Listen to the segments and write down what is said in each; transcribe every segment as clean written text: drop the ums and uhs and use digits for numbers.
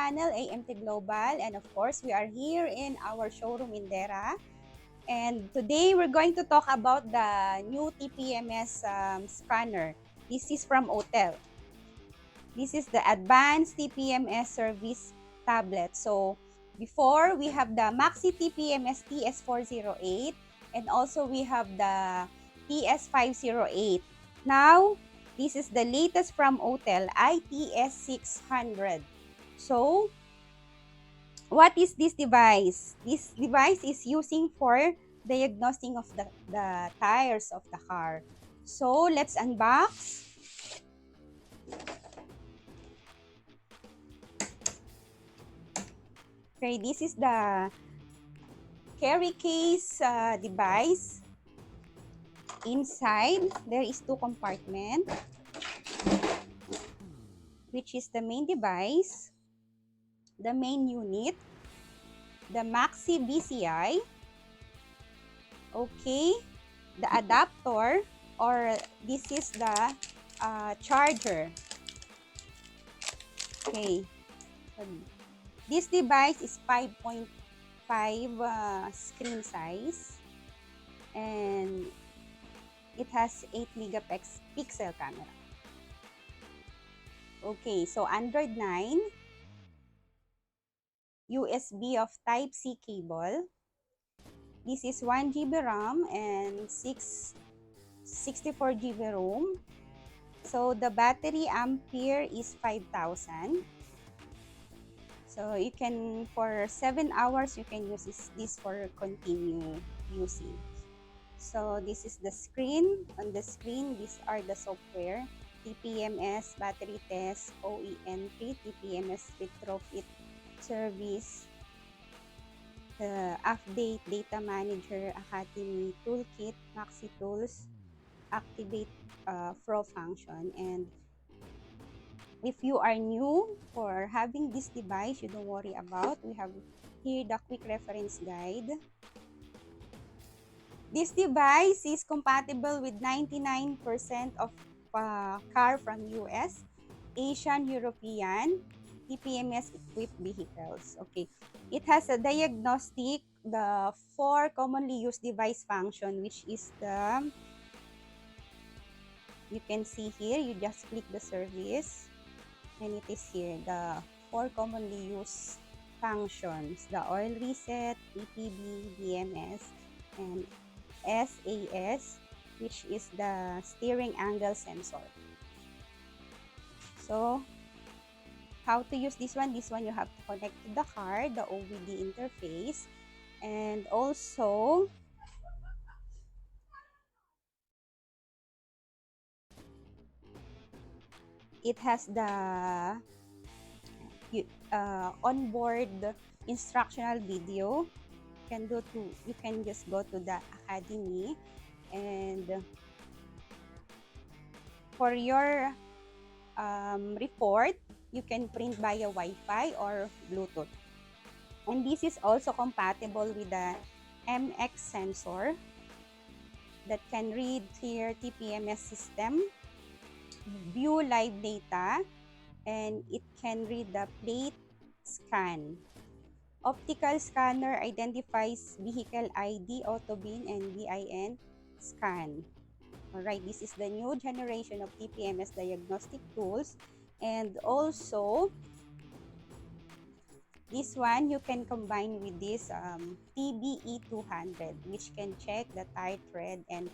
channel, AMT Global, and of course, we are here in our showroom in Dera. And today, we're going to talk about the new TPMS scanner. This is from AUTEL. This is the Advanced TPMS Service Tablet. So, before, we have the MaxiTPMS ITS600, and also we have the TS508. Now, this is the latest from AUTEL, ITS600. So, what is this device? This device is using for diagnosing of the tires of the car. So, let's unbox. Okay, this is the carry case device. Inside, there is two compartments, which is the main device, the main unit, the Maxi BCI, okay, the adapter, or this is the charger. Okay, this device is 5.5 screen size, and it has 8 megapixel camera. Okay, so Android 9, USB of Type-C cable. This is 1 GB RAM and 64 GB ROM. So the battery ampere is 5,000. So you can, for 7 hours, you can use this for continue using. So this is the screen. On the screen, these are the software. TPMS, battery test, OE entry, TPMS retrofit service, the update, data manager, academy, toolkit, maxi tools, activate pro function. And if you are new for having this device, you don't worry about. We have here the quick reference guide. This device is compatible with 99% of car from US, Asian, European, TPMS equipped vehicles. Okay, it has a diagnostic, the 4 commonly used device function, which is the, you can see here, you just click the service, and it is here, the 4 commonly used functions, the oil reset, EPB, DMS, and SAS, which is the steering angle sensor. So, how to use this one? This one you have to connect to the car, the OBD interface, and also it has the onboard instructional video. You can just go to the academy, and for your report, you can print via Wi-Fi or Bluetooth. And this is also compatible with the MX sensor that can read here TPMS system, view live data, and it can read the plate scan. Optical scanner identifies vehicle ID, auto bin, and VIN scan. Alright, this is the new generation of TPMS diagnostic tools. And also, this one you can combine with this TBE200, which can check the tire tread and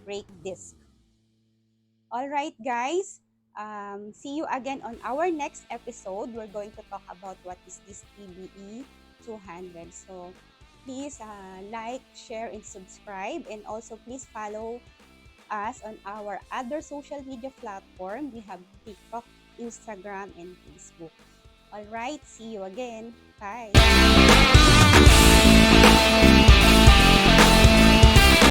brake disc. Alright guys, see you again on our next episode. We're going to talk about what is this TBE200. So please like, share, and subscribe. And also please follow us on our other social media platform. We have TikTok, Instagram, and Facebook. Alright, see you again. Bye.